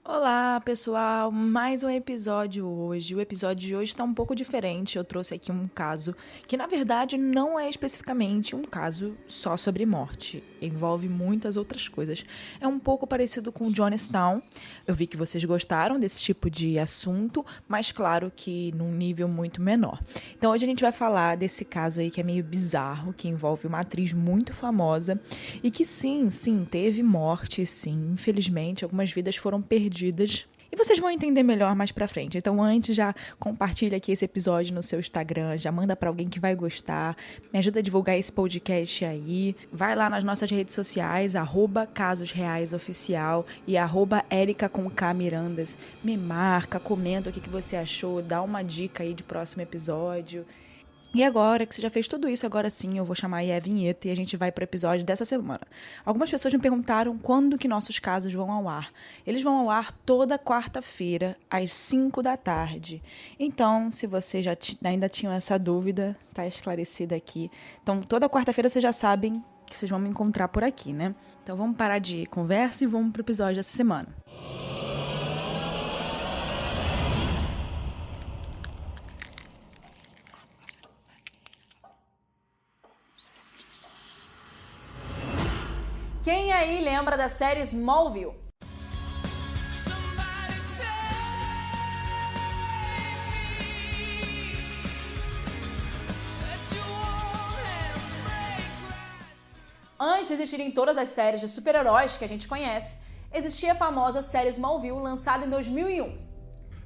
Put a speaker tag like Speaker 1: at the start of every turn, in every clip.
Speaker 1: Olá, pessoal! Mais um episódio hoje. O episódio de hoje está um pouco diferente. Eu trouxe aqui um caso que, na verdade, não é especificamente um caso só sobre morte. Envolve muitas outras coisas. É um pouco parecido com Jonestown. Eu vi que vocês gostaram desse tipo de assunto, mas claro que num nível muito menor. Então hoje a gente vai falar desse caso aí que é meio bizarro, que envolve uma atriz muito famosa e que sim, teve morte, sim. Infelizmente, algumas vidas foram perdidas. E vocês vão entender melhor mais pra frente. Então, antes, já compartilha aqui esse episódio no seu Instagram, já manda pra alguém que vai gostar, me ajuda a divulgar esse podcast aí. Vai lá nas nossas redes sociais, @casosreaisoficial e @erica_com_k_mirandas. Me marca, comenta o que você achou, dá uma dica aí de próximo episódio. E agora que você já fez tudo isso, agora sim eu vou chamar aí a vinheta e a gente vai para o episódio dessa semana. Algumas pessoas me perguntaram quando que nossos casos vão ao ar. Eles vão ao ar toda quarta-feira, às 5 da tarde. Então, se você já ainda tinha essa dúvida, tá esclarecida aqui. Então, toda quarta-feira vocês já sabem que vocês vão me encontrar por aqui, né? Então, vamos parar de conversa e vamos para o episódio dessa semana. Quem aí lembra da série Smallville? Antes de existirem todas as séries de super-heróis que a gente conhece, existia a famosa série Smallville, lançada em 2001.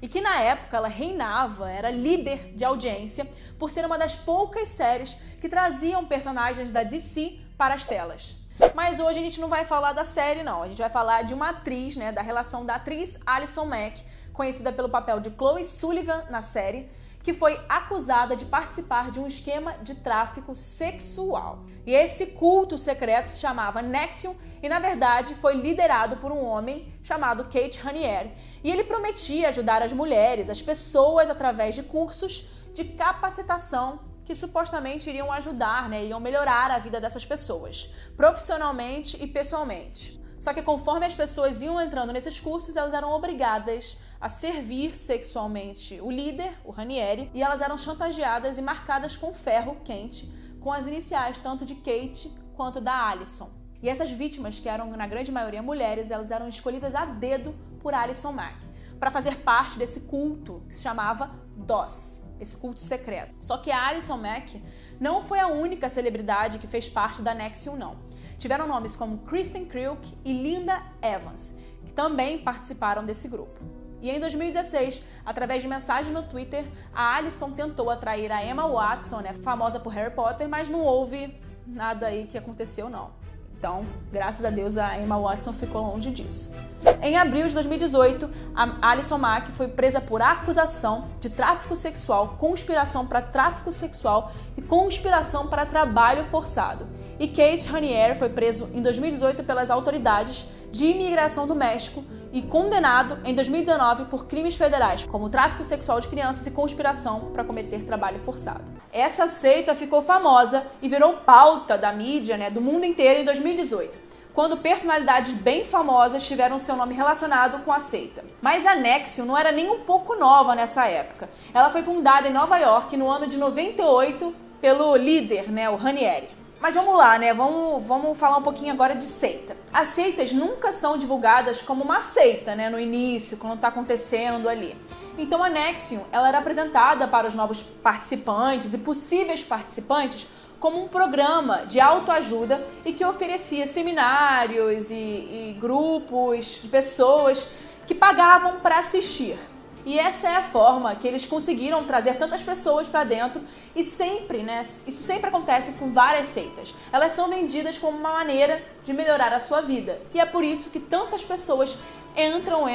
Speaker 1: E que na época ela reinava, era líder de audiência, por ser uma das poucas séries que traziam personagens da DC para as telas. Mas hoje a gente não vai falar da série, não. A gente vai falar de uma atriz, né, da relação da atriz Allison Mack, conhecida pelo papel de Chloe Sullivan na série, que foi acusada de participar de um esquema de tráfico sexual. E esse culto secreto se chamava NXIVM e, na verdade, foi liderado por um homem chamado Kate Raniere. E ele prometia ajudar as mulheres, as pessoas, através de cursos de capacitação que supostamente iriam ajudar, né, iriam melhorar a vida dessas pessoas, profissionalmente e pessoalmente. Só que conforme as pessoas iam entrando nesses cursos, elas eram obrigadas a servir sexualmente o líder, o Raniere, e elas eram chantageadas e marcadas com ferro quente, com as iniciais tanto de Kate quanto da Allison. E essas vítimas, que eram na grande maioria mulheres, elas eram escolhidas a dedo por Allison Mack, para fazer parte desse culto que se chamava DOS, esse culto secreto. Só que a Allison Mack não foi a única celebridade que fez parte da NXIVM, não. Tiveram nomes como Kristen Kriuk e Linda Evans, que também participaram desse grupo. E em 2016, através de mensagem no Twitter, a Allison tentou atrair a Emma Watson, né, famosa por Harry Potter, mas não houve nada aí que aconteceu, não. Então, graças a Deus, a Emma Watson ficou longe disso. Em abril de 2018, a Allison Mack foi presa por acusação de tráfico sexual, conspiração para tráfico sexual e conspiração para trabalho forçado. E Kate Raniere foi preso em 2018 pelas autoridades de imigração do México e condenado em 2019 por crimes federais, como tráfico sexual de crianças e conspiração para cometer trabalho forçado. Essa seita ficou famosa e virou pauta da mídia, né, do mundo inteiro em 2018, quando personalidades bem famosas tiveram seu nome relacionado com a seita. Mas a NXIVM não era nem um pouco nova nessa época. Ela foi fundada em Nova York no ano de 98 pelo líder, né, o Raniere. Mas vamos lá, né? Vamos falar um pouquinho agora de seita. As seitas nunca são divulgadas como uma seita, né? No início, quando está acontecendo ali. Então a NXIVM, ela era apresentada para os novos participantes e possíveis participantes como um programa de autoajuda e que oferecia seminários e grupos de pessoas que pagavam para assistir. E essa é a forma que eles conseguiram trazer tantas pessoas para dentro e sempre, né, isso sempre acontece com várias seitas. Elas são vendidas como uma maneira de melhorar a sua vida. E é por isso que tantas pessoas entram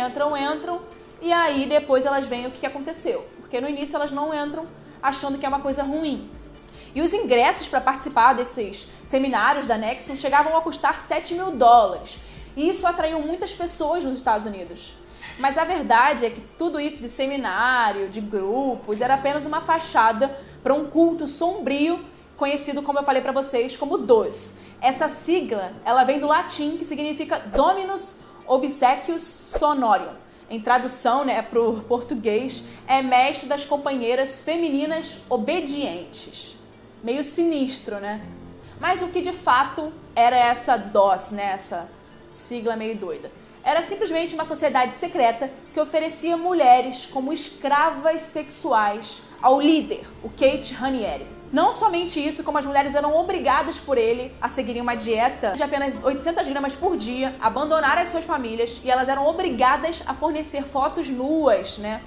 Speaker 1: e aí depois elas veem o que aconteceu. Porque no início elas não entram achando que é uma coisa ruim. E os ingressos para participar desses seminários da NXIVM chegavam a custar $7.000. E isso atraiu muitas pessoas nos Estados Unidos. Mas a verdade é que tudo isso de seminário, de grupos, era apenas uma fachada para um culto sombrio, conhecido, como eu falei para vocês, como DOS. Essa sigla, ela vem do latim, que significa Dominus Obsequius Sonorium. em tradução, né, para o português, é mestre das companheiras femininas obedientes. Meio sinistro, né? Mas o que de fato era essa DOS, né, essa sigla meio doida? Era simplesmente uma sociedade secreta que oferecia mulheres como escravas sexuais ao líder, o Kate Raniere. Não somente isso, como as mulheres eram obrigadas por ele a seguirem uma dieta de apenas 800 gramas por dia, abandonar as suas famílias, e elas eram obrigadas a fornecer fotos nuas, né,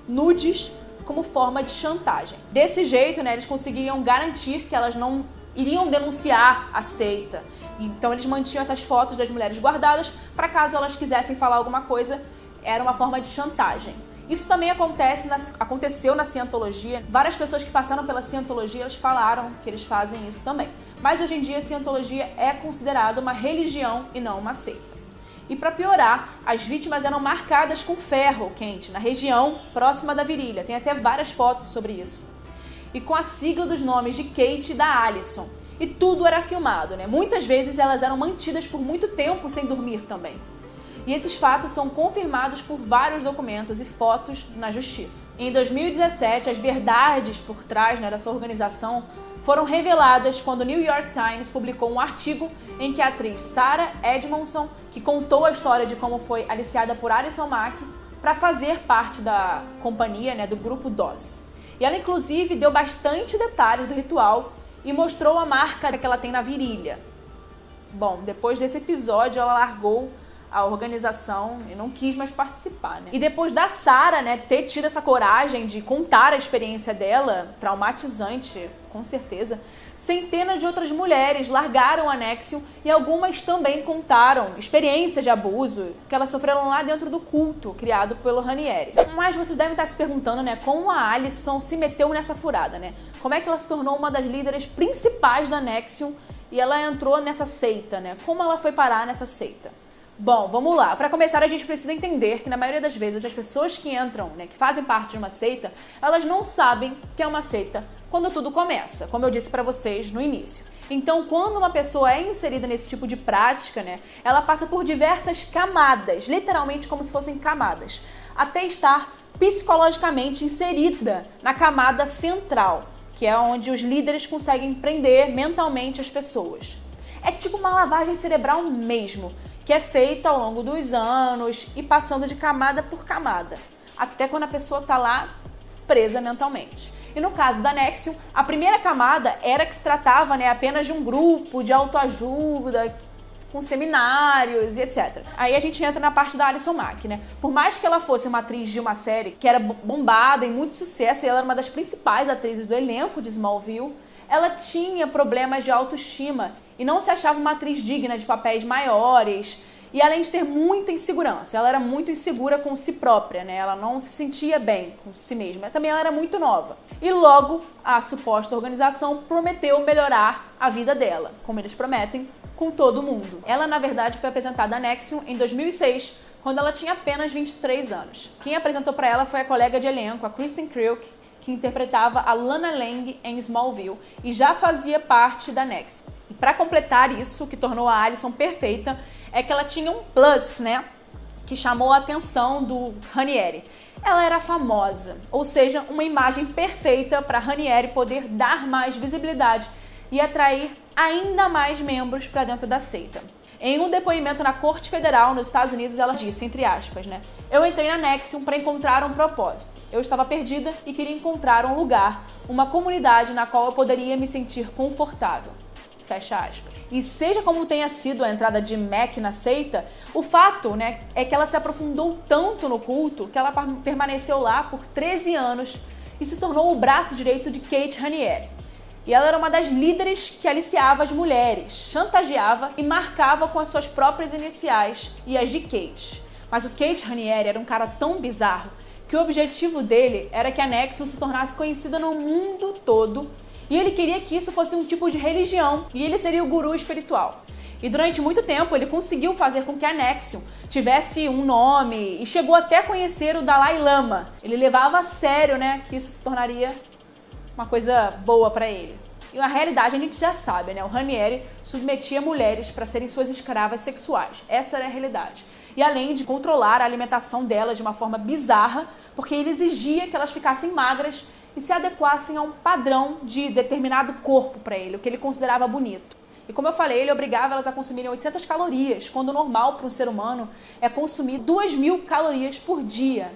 Speaker 1: nudes, como forma de chantagem. Desse jeito, né, eles conseguiam garantir que elas não iriam denunciar a seita. Então eles mantinham essas fotos das mulheres guardadas para caso elas quisessem falar alguma coisa, era uma forma de chantagem. Isso também aconteceu na cientologia. Várias pessoas que passaram pela cientologia, eles falaram que eles fazem isso também. Mas hoje em dia a cientologia é considerada uma religião e não uma seita. E para piorar, as vítimas eram marcadas com ferro quente na região próxima da virilha. Tem até várias fotos sobre isso. E com a sigla dos nomes de Kate e da Alison. E tudo era filmado, né? Muitas vezes elas eram mantidas por muito tempo sem dormir também. E esses fatos são confirmados por vários documentos e fotos na justiça. Em 2017, as verdades por trás, né, dessa organização foram reveladas quando o New York Times publicou um artigo em que a atriz Sarah Edmondson, que contou a história de como foi aliciada por Alison Mack para fazer parte da companhia, né, do grupo DOS. E ela inclusive deu bastante detalhes do ritual e mostrou a marca que ela tem na virilha. Bom, depois desse episódio ela largou a organização e não quis mais participar, né? E depois da Sarah, né, ter tido essa coragem de contar a experiência dela, traumatizante, com certeza, centenas de outras mulheres largaram a NXIVM e algumas também contaram experiências de abuso que elas sofreram lá dentro do culto criado pelo Raniere. Mas vocês devem estar se perguntando, né, como a Alison se meteu nessa furada, né? Como é que ela se tornou uma das líderes principais da NXIVM e ela entrou nessa seita, né? Como ela foi parar nessa seita? Bom, vamos lá. Para começar, a gente precisa entender que na maioria das vezes as pessoas que entram, né, que fazem parte de uma seita, elas não sabem que é uma seita quando tudo começa, como eu disse para vocês no início. Então, quando uma pessoa é inserida nesse tipo de prática, né, ela passa por diversas camadas, literalmente como se fossem camadas, até estar psicologicamente inserida na camada central, que é onde os líderes conseguem prender mentalmente as pessoas. É tipo uma lavagem cerebral mesmo, que é feita ao longo dos anos e passando de camada por camada, até quando a pessoa está lá presa mentalmente. E no caso da NXIVM, a primeira camada era que se tratava, né, apenas de um grupo de autoajuda, com seminários e etc. Aí a gente entra na parte da Alison Mack, né? Por mais que ela fosse uma atriz de uma série que era bombada e muito sucesso, e ela era uma das principais atrizes do elenco de Smallville, ela tinha problemas de autoestima e não se achava uma atriz digna de papéis maiores. E além de ter muita insegurança, ela era muito insegura com si própria, né? Ela não se sentia bem com si mesma. Também ela era muito nova. E logo a suposta organização prometeu melhorar a vida dela, como eles prometem, com todo mundo. Ela, na verdade, foi apresentada à NXIVM em 2006, quando ela tinha apenas 23 anos. Quem apresentou para ela foi a colega de elenco, a Kristen Kriuk, que interpretava a Lana Lang em Smallville e já fazia parte da NXIVM. E para completar isso, o que tornou a Alison perfeita é que ela tinha um plus, né, que chamou a atenção do Raniere. Ela era famosa, ou seja, uma imagem perfeita para Raniere poder dar mais visibilidade e atrair ainda mais membros para dentro da seita. Em um depoimento na Corte Federal nos Estados Unidos, ela disse, entre aspas, né, "Eu entrei na NXIVM para encontrar um propósito. Eu estava perdida e queria encontrar um lugar, uma comunidade na qual eu poderia me sentir confortável." Fecha aspas. E seja como tenha sido a entrada de Mack na seita, o fato, né, é que ela se aprofundou tanto no culto que ela permaneceu lá por 13 anos e se tornou o braço direito de Kate Raniere. E ela era uma das líderes que aliciava as mulheres, chantageava e marcava com as suas próprias iniciais e as de Kate. Mas o Kate Raniere era um cara tão bizarro que o objetivo dele era que a NXIVM se tornasse conhecida no mundo todo. E ele queria que isso fosse um tipo de religião, e ele seria o guru espiritual. E durante muito tempo ele conseguiu fazer com que a NXIVM tivesse um nome e chegou até a conhecer o Dalai Lama. Ele levava a sério, né, que isso se tornaria uma coisa boa para ele. E na realidade a gente já sabe, né, o Raniere submetia mulheres para serem suas escravas sexuais. Essa era a realidade. e além de controlar a alimentação delas de uma forma bizarra, porque ele exigia que elas ficassem magras e se adequassem a um padrão de determinado corpo para ele, o que ele considerava bonito. E como eu falei, ele obrigava elas a consumirem 800 calorias, quando o normal para um ser humano é consumir 2.000 calorias por dia.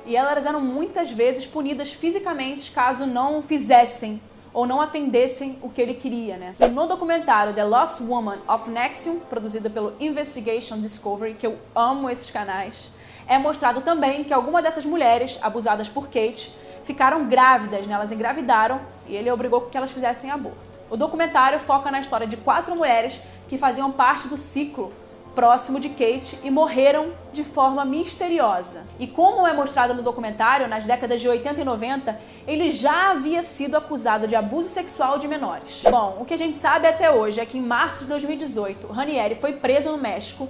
Speaker 1: E elas eram muitas vezes punidas fisicamente caso não fizessem ou não atendessem o que ele queria, né? E no documentário The Lost Woman of Nexium, produzido pelo Investigation Discovery, que eu amo esses canais, é mostrado também que algumas dessas mulheres abusadas por Kate ficaram grávidas, né? Elas engravidaram e ele obrigou que elas fizessem aborto. O documentário foca na história de 4 mulheres que faziam parte do ciclo próximo de Kate e morreram de forma misteriosa. E como é mostrado no documentário, nas décadas de 80 e 90, ele já havia sido acusado de abuso sexual de menores. Bom, o que a gente sabe até hoje é que em março de 2018, Ranieri foi preso no México,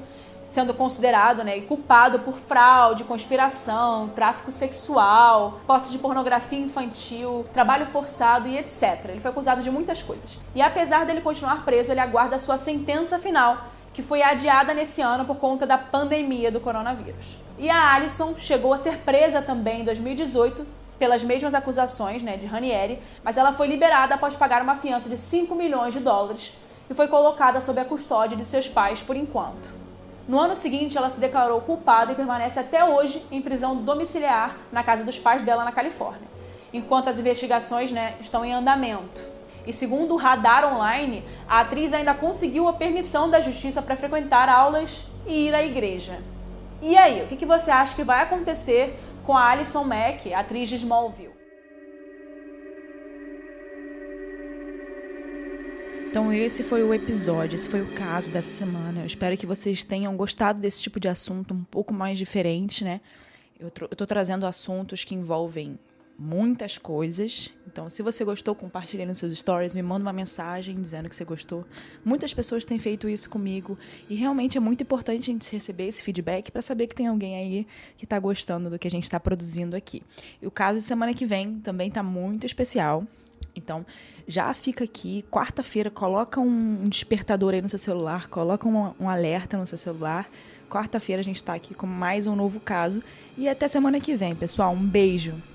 Speaker 1: sendo considerado, né, culpado por fraude, conspiração, tráfico sexual, posse de pornografia infantil, trabalho forçado e etc. Ele foi acusado de muitas coisas. E apesar dele continuar preso, ele aguarda a sua sentença final, que foi adiada nesse ano por conta da pandemia do coronavírus. E a Alison chegou a ser presa também em 2018 pelas mesmas acusações, né, de Ranieri, mas ela foi liberada após pagar uma fiança de 5 milhões de dólares e foi colocada sob a custódia de seus pais por enquanto. No ano seguinte, ela se declarou culpada e permanece até hoje em prisão domiciliar na casa dos pais dela na Califórnia, enquanto as investigações, né, estão em andamento. E segundo o Radar Online, a atriz ainda conseguiu a permissão da justiça para frequentar aulas e ir à igreja. E aí, o que você acha que vai acontecer com a Alison Mack, atriz de Smallville?
Speaker 2: Então esse foi o episódio, esse foi o caso dessa semana. Eu espero que vocês tenham gostado desse tipo de assunto um pouco mais diferente, né? Eu tô trazendo assuntos que envolvem muitas coisas. Então, se você gostou, compartilhe nos seus stories, me manda uma mensagem dizendo que você gostou. Muitas pessoas têm feito isso comigo e realmente é muito importante a gente receber esse feedback para saber que tem alguém aí que está gostando do que a gente está produzindo aqui. E o caso de semana que vem também está muito especial. Então, já fica aqui, quarta-feira, coloca um despertador aí no seu celular, coloca um alerta no seu celular. Quarta-feira a gente está aqui com mais um novo caso. E até semana que vem, pessoal. Um beijo!